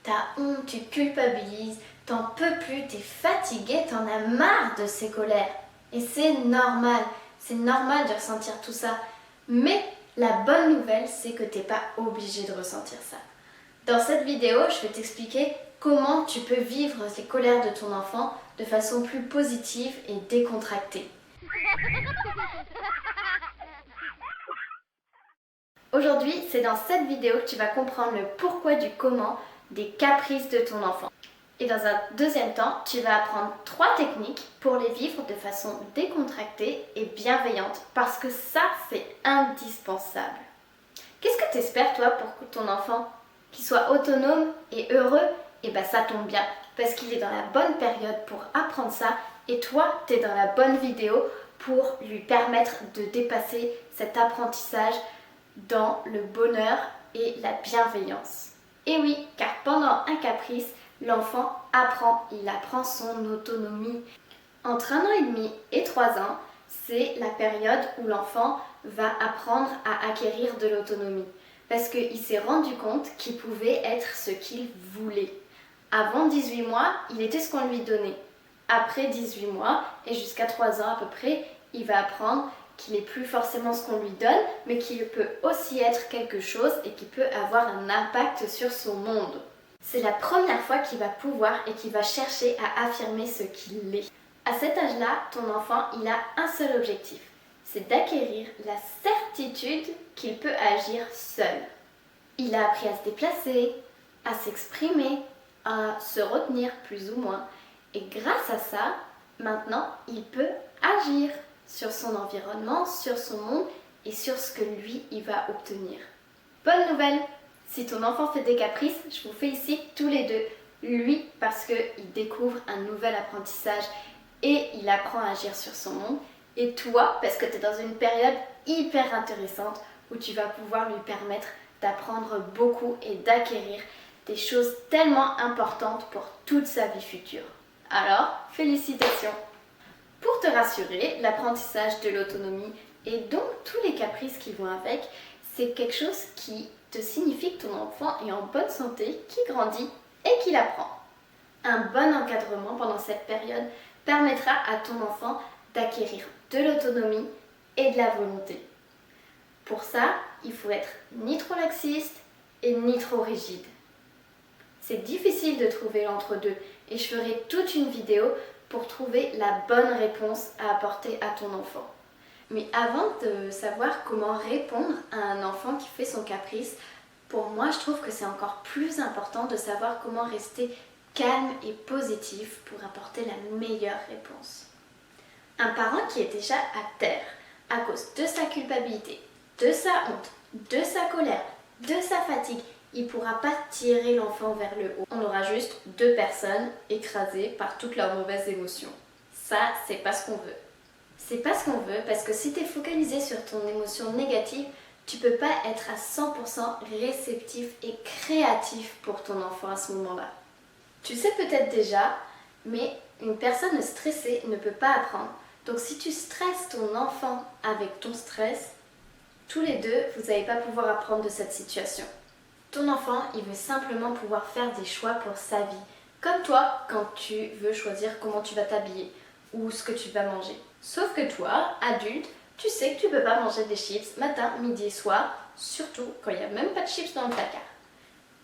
T'as honte, tu culpabilises, t'en peux plus, t'es fatigué, t'en as marre de ces colères. Et c'est normal de ressentir tout ça. Mais la bonne nouvelle, c'est que t'es pas obligé de ressentir ça. Dans cette vidéo, je vais t'expliquer comment tu peux vivre les colères de ton enfant de façon plus positive et décontractée. Aujourd'hui, c'est dans cette vidéo que tu vas comprendre le pourquoi du comment des caprices de ton enfant. Et dans un deuxième temps, tu vas apprendre 3 techniques pour les vivre de façon décontractée et bienveillante parce que ça, c'est indispensable. Qu'est-ce que tu espères, toi, pour ton enfant? Qu'il soit autonome et heureux? Et bien ça tombe bien parce qu'il est dans la bonne période pour apprendre ça et toi, tu es dans la bonne vidéo pour lui permettre de dépasser cet apprentissage dans le bonheur et la bienveillance. Et oui, car pendant un caprice, l'enfant apprend, il apprend son autonomie. Entre 1 an et demi et 3 ans, c'est la période où l'enfant va apprendre à acquérir de l'autonomie. Parce qu'il s'est rendu compte qu'il pouvait être ce qu'il voulait. Avant 18 mois, il était ce qu'on lui donnait. Après 18 mois et jusqu'à 3 ans à peu près, il va apprendre qu'il n'est plus forcément ce qu'on lui donne, mais qu'il peut aussi être quelque chose et qui peut avoir un impact sur son monde. C'est la première fois qu'il va pouvoir et qu'il va chercher à affirmer ce qu'il est. À cet âge-là, ton enfant, il a un seul objectif, c'est d'acquérir la certitude qu'il peut agir seul. Il a appris à se déplacer, à s'exprimer, à se retenir plus ou moins. Et grâce à ça, maintenant, il peut agir sur son environnement, sur son monde et sur ce que lui, il va obtenir. Bonne nouvelle! Si ton enfant fait des caprices, je vous félicite tous les deux. Lui, parce qu'il découvre un nouvel apprentissage et il apprend à agir sur son monde. Et toi, parce que tu es dans une période hyper intéressante où tu vas pouvoir lui permettre d'apprendre beaucoup et d'acquérir des choses tellement importantes pour toute sa vie future. Alors, félicitations! Pour te rassurer, l'apprentissage de l'autonomie et donc tous les caprices qui vont avec, c'est quelque chose qui te signifie que ton enfant est en bonne santé, qu'il grandit et qu'il apprend. Un bon encadrement pendant cette période permettra à ton enfant d'acquérir de l'autonomie et de la volonté. Pour ça, il faut être ni trop laxiste et ni trop rigide. C'est difficile de trouver l'entre-deux et je ferai toute une vidéo pour trouver la bonne réponse à apporter à ton enfant. Mais avant de savoir comment répondre à un enfant qui fait son caprice, pour moi je trouve que c'est encore plus important de savoir comment rester calme et positif pour apporter la meilleure réponse. Un parent qui est déjà à terre à cause de sa culpabilité, de sa honte, de sa colère, de sa fatigue, il ne pourra pas tirer l'enfant vers le haut. On aura juste 2 personnes écrasées par toutes leurs mauvaises émotions. Ça, c'est pas ce qu'on veut. C'est pas ce qu'on veut parce que si tu es focalisé sur ton émotion négative, tu peux pas être à 100% réceptif et créatif pour ton enfant à ce moment-là. Tu sais peut-être déjà, mais une personne stressée ne peut pas apprendre. Donc si tu stresses ton enfant avec ton stress, tous les deux, vous n'allez pas pouvoir apprendre de cette situation. Ton enfant, il veut simplement pouvoir faire des choix pour sa vie. Comme toi, quand tu veux choisir comment tu vas t'habiller ou ce que tu vas manger. Sauf que toi, adulte, tu sais que tu ne peux pas manger des chips matin, midi et soir, surtout quand il n'y a même pas de chips dans le placard.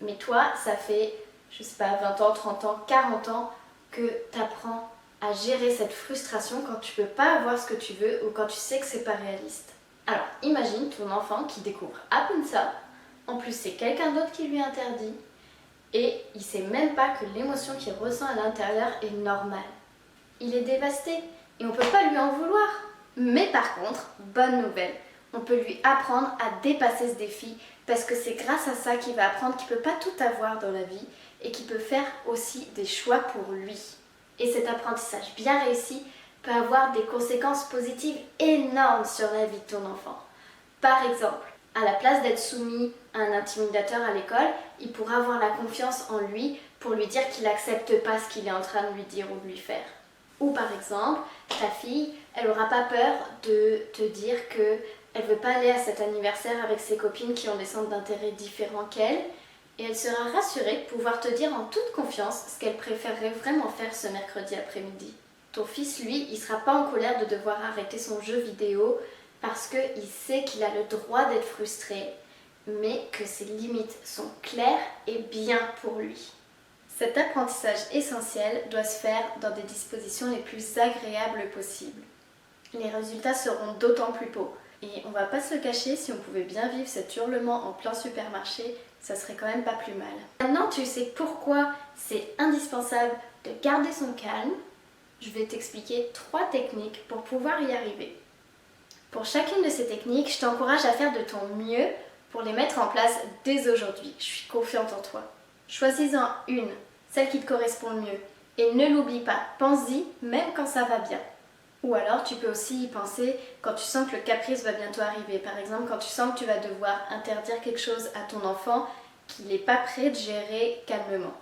Mais toi, ça fait, je sais pas, 20 ans, 30 ans, 40 ans que tu apprends à gérer cette frustration quand tu ne peux pas avoir ce que tu veux ou quand tu sais que c'est pas réaliste. Alors, imagine ton enfant qui découvre à peine ça. En plus, c'est quelqu'un d'autre qui lui interdit et il ne sait même pas que l'émotion qu'il ressent à l'intérieur est normale. Il est dévasté et on ne peut pas lui en vouloir. Mais par contre, bonne nouvelle, on peut lui apprendre à dépasser ce défi parce que c'est grâce à ça qu'il va apprendre qu'il ne peut pas tout avoir dans la vie et qu'il peut faire aussi des choix pour lui. Et cet apprentissage bien réussi peut avoir des conséquences positives énormes sur la vie de ton enfant. Par exemple, à la place d'être soumis à un intimidateur à l'école, il pourra avoir la confiance en lui pour lui dire qu'il n'accepte pas ce qu'il est en train de lui dire ou de lui faire. Ou par exemple, ta fille, elle n'aura pas peur de te dire qu'elle ne veut pas aller à cet anniversaire avec ses copines qui ont des centres d'intérêt différents qu'elle Et elle sera rassurée de pouvoir te dire en toute confiance ce qu'elle préférerait vraiment faire ce mercredi après-midi. Ton fils, lui, il sera pas en colère de devoir arrêter son jeu vidéo parce qu'il sait qu'il a le droit d'être frustré, mais que ses limites sont claires et bien pour lui. Cet apprentissage essentiel doit se faire dans des dispositions les plus agréables possibles. Les résultats seront d'autant plus beaux. Et on va pas se le cacher, si on pouvait bien vivre cet hurlement en plein supermarché, ça serait quand même pas plus mal. Maintenant tu sais pourquoi c'est indispensable de garder son calme. Je vais t'expliquer 3 techniques pour pouvoir y arriver. Pour chacune de ces techniques, je t'encourage à faire de ton mieux pour les mettre en place dès aujourd'hui. Je suis confiante en toi. Choisis-en une, celle qui te correspond le mieux. Et ne l'oublie pas, pense-y même quand ça va bien. Ou alors tu peux aussi y penser quand tu sens que le caprice va bientôt arriver. Par exemple, quand tu sens que tu vas devoir interdire quelque chose à ton enfant qu'il n'est pas prêt de gérer calmement.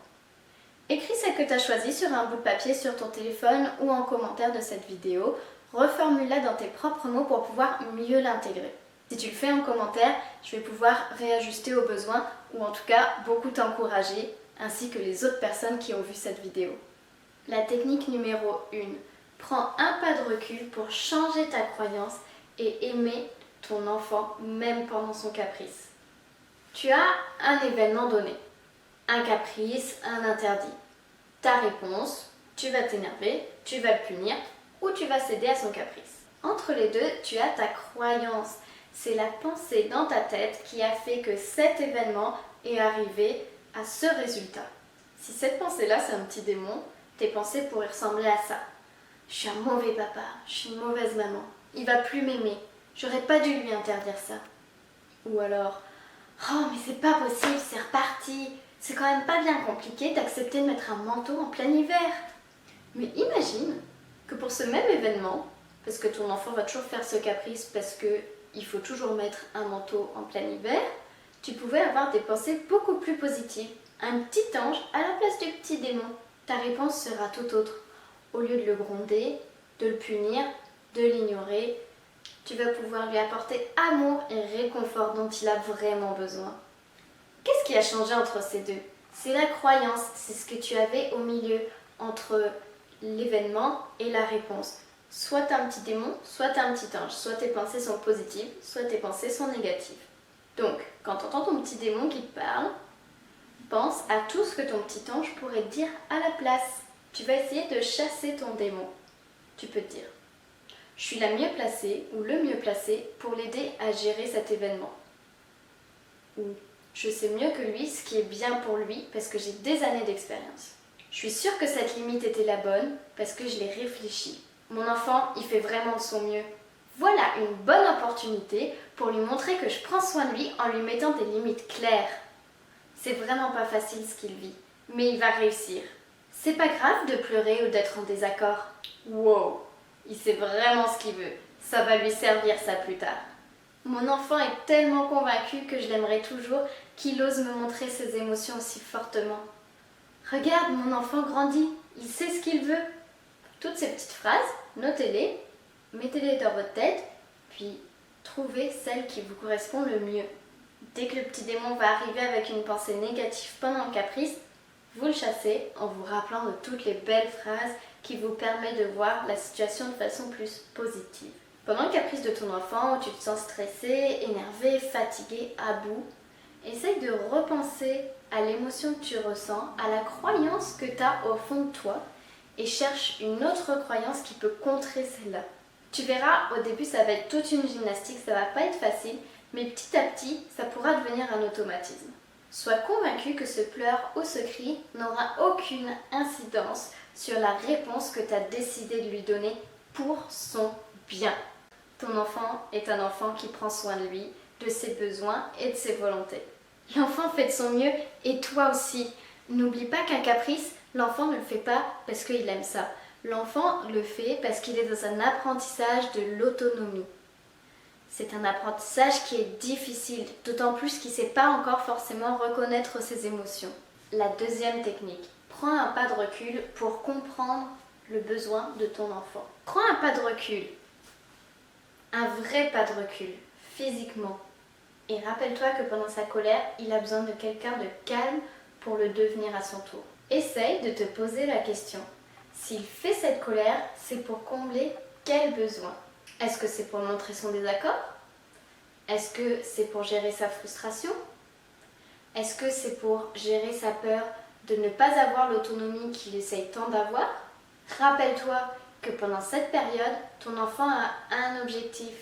Écris celle que tu as choisie sur un bout de papier sur ton téléphone ou en commentaire de cette vidéo. Reformule-la dans tes propres mots pour pouvoir mieux l'intégrer. Si tu le fais en commentaire, je vais pouvoir réajuster au besoin ou en tout cas beaucoup t'encourager ainsi que les autres personnes qui ont vu cette vidéo. La technique numéro 1. Prends un pas de recul pour changer ta croyance et aimer ton enfant même pendant son caprice. Tu as un événement donné, un caprice, un interdit. Ta réponse, tu vas t'énerver, tu vas le punir ou tu vas céder à son caprice. Entre les deux, tu as ta croyance. C'est la pensée dans ta tête qui a fait que cet événement est arrivé à ce résultat. Si cette pensée-là, c'est un petit démon, tes pensées pourraient ressembler à ça. Je suis un mauvais papa, je suis une mauvaise maman, il va plus m'aimer, j'aurais pas dû lui interdire ça. Ou alors, oh mais c'est pas possible, c'est reparti, c'est quand même pas bien compliqué d'accepter de mettre un manteau en plein hiver. Mais imagine que pour ce même événement, parce que ton enfant va toujours faire ce caprice parce que il faut toujours mettre un manteau en plein hiver, tu pouvais avoir des pensées beaucoup plus positives, un petit ange à la place du petit démon. Ta réponse sera tout autre. Au lieu de le gronder, de le punir, de l'ignorer, tu vas pouvoir lui apporter amour et réconfort dont il a vraiment besoin. Qu'est-ce qui a changé entre ces deux? C'est la croyance, c'est ce que tu avais au milieu entre l'événement et la réponse. Soit t'as un petit démon, soit t'as un petit ange. Soit tes pensées sont positives, soit tes pensées sont négatives. Donc, quand tu entends ton petit démon qui te parle, pense à tout ce que ton petit ange pourrait te dire à la place. Tu vas essayer de chasser ton démon. Tu peux te dire, je suis la mieux placée ou le mieux placé pour l'aider à gérer cet événement. Ou je sais mieux que lui ce qui est bien pour lui parce que j'ai des années d'expérience. Je suis sûre que cette limite était la bonne parce que je l'ai réfléchi. Mon enfant, il fait vraiment de son mieux. Voilà une bonne opportunité pour lui montrer que je prends soin de lui en lui mettant des limites claires. C'est vraiment pas facile ce qu'il vit, mais il va réussir. C'est pas grave de pleurer ou d'être en désaccord. Wow, il sait vraiment ce qu'il veut. Ça va lui servir ça plus tard. Mon enfant est tellement convaincu que je l'aimerais toujours qu'il ose me montrer ses émotions aussi fortement. Regarde, mon enfant grandit, il sait ce qu'il veut. Toutes ces petites phrases, notez-les, mettez-les dans votre tête, puis trouvez celle qui vous correspond le mieux. Dès que le petit démon va arriver avec une pensée négative pendant le caprice, vous le chassez en vous rappelant de toutes les belles phrases qui vous permettent de voir la situation de façon plus positive. Pendant le caprice de ton enfant, où tu te sens stressé, énervé, fatigué, à bout, essaye de repenser à l'émotion que tu ressens, à la croyance que tu as au fond de toi et cherche une autre croyance qui peut contrer celle-là. Tu verras, au début ça va être toute une gymnastique, ça va pas être facile, mais petit à petit, ça pourra devenir un automatisme. Sois convaincu que ce pleur ou ce cri n'aura aucune incidence sur la réponse que tu as décidé de lui donner pour son bien. Ton enfant est un enfant qui prend soin de lui, de ses besoins et de ses volontés. L'enfant fait de son mieux et toi aussi. N'oublie pas qu'un caprice, l'enfant ne le fait pas parce qu'il aime ça. L'enfant le fait parce qu'il est dans un apprentissage de l'autonomie. C'est un apprentissage qui est difficile, d'autant plus qu'il ne sait pas encore forcément reconnaître ses émotions. La deuxième technique, prends un pas de recul pour comprendre le besoin de ton enfant. Prends un pas de recul, un vrai pas de recul, physiquement. Et rappelle-toi que pendant sa colère, il a besoin de quelqu'un de calme pour le devenir à son tour. Essaye de te poser la question. S'il fait cette colère, c'est pour combler quel besoin? Est-ce que c'est pour montrer son désaccord? Est-ce que c'est pour gérer sa frustration? Est-ce que c'est pour gérer sa peur de ne pas avoir l'autonomie qu'il essaye tant d'avoir? Rappelle-toi que pendant cette période, ton enfant a un objectif,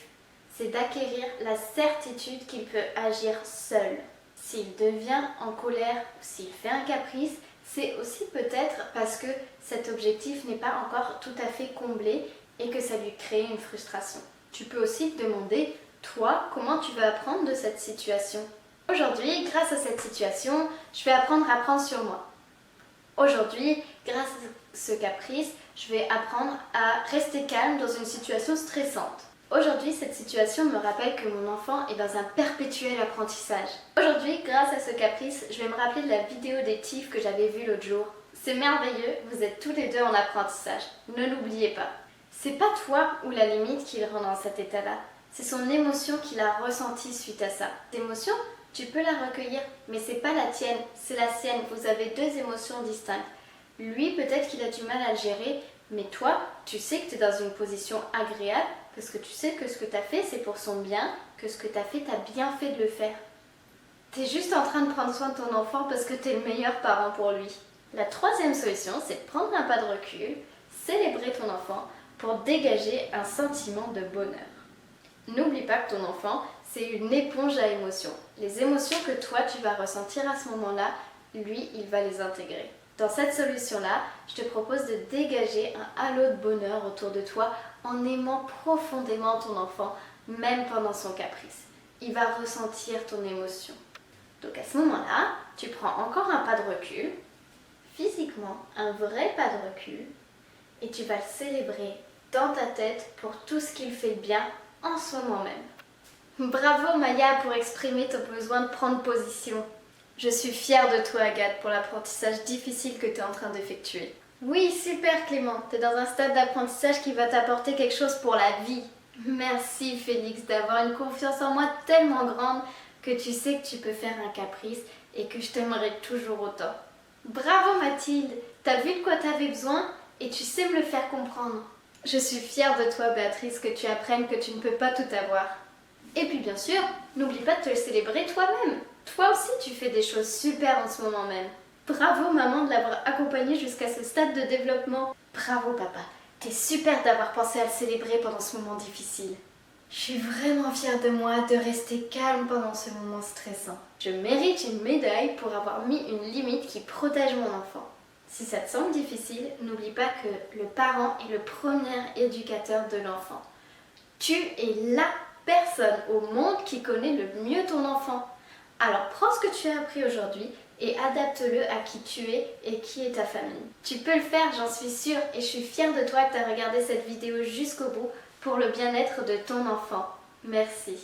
c'est d'acquérir la certitude qu'il peut agir seul. S'il devient en colère ou s'il fait un caprice, c'est aussi peut-être parce que cet objectif n'est pas encore tout à fait comblé et que ça lui crée une frustration. Tu peux aussi te demander, toi, comment tu vas apprendre de cette situation? Aujourd'hui, grâce à cette situation, je vais apprendre à prendre sur moi. Aujourd'hui, grâce à ce caprice, je vais apprendre à rester calme dans une situation stressante. Aujourd'hui, cette situation me rappelle que mon enfant est dans un perpétuel apprentissage. Aujourd'hui, grâce à ce caprice, je vais me rappeler de la vidéo des TIFF que j'avais vue l'autre jour. C'est merveilleux, vous êtes tous les deux en apprentissage. Ne l'oubliez pas. C'est pas toi ou la limite qui le rend dans cet état-là. C'est son émotion qu'il a ressentie suite à ça. Cette émotion, tu peux la recueillir, mais c'est pas la tienne, c'est la sienne. Vous avez deux émotions distinctes. Lui, peut-être qu'il a du mal à le gérer, mais toi, tu sais que tu es dans une position agréable parce que tu sais que ce que tu as fait, c'est pour son bien, que ce que tu as fait, tu as bien fait de le faire. Tu es juste en train de prendre soin de ton enfant parce que tu es le meilleur parent pour lui. La troisième solution, c'est de prendre un pas de recul, célébrer ton enfant pour dégager un sentiment de bonheur. N'oublie pas que ton enfant, c'est une éponge à émotions. Les émotions que toi, tu vas ressentir à ce moment-là, lui, il va les intégrer. Dans cette solution-là, je te propose de dégager un halo de bonheur autour de toi en aimant profondément ton enfant, même pendant son caprice. Il va ressentir ton émotion. Donc à ce moment-là, tu prends encore un pas de recul, physiquement, un vrai pas de recul, et tu vas le célébrer dans ta tête pour tout ce qu'il fait de bien en ce moment même. Bravo Maya pour exprimer ton besoin de prendre position. Je suis fière de toi Agathe pour l'apprentissage difficile que tu es en train d'effectuer. Oui, super Clément, tu es dans un stade d'apprentissage qui va t'apporter quelque chose pour la vie. Merci Félix d'avoir une confiance en moi tellement grande que tu sais que tu peux faire un caprice et que je t'aimerai toujours autant. Bravo Mathilde, t'as vu de quoi t'avais besoin et tu sais me le faire comprendre. Je suis fière de toi Béatrice que tu apprennes que tu ne peux pas tout avoir. Et puis bien sûr, n'oublie pas de te le célébrer toi-même. Toi aussi tu fais des choses super en ce moment même. Bravo maman de l'avoir accompagné jusqu'à ce stade de développement. Bravo papa, t'es super d'avoir pensé à le célébrer pendant ce moment difficile. Je suis vraiment fière de moi de rester calme pendant ce moment stressant. Je mérite une médaille pour avoir mis une limite qui protège mon enfant. Si ça te semble difficile, n'oublie pas que le parent est le premier éducateur de l'enfant. Tu es la personne au monde qui connaît le mieux ton enfant. Alors prends ce que tu as appris aujourd'hui et adapte-le à qui tu es et qui est ta famille. Tu peux le faire, j'en suis sûre, et je suis fière de toi que tu as regardé cette vidéo jusqu'au bout pour le bien-être de ton enfant. Merci.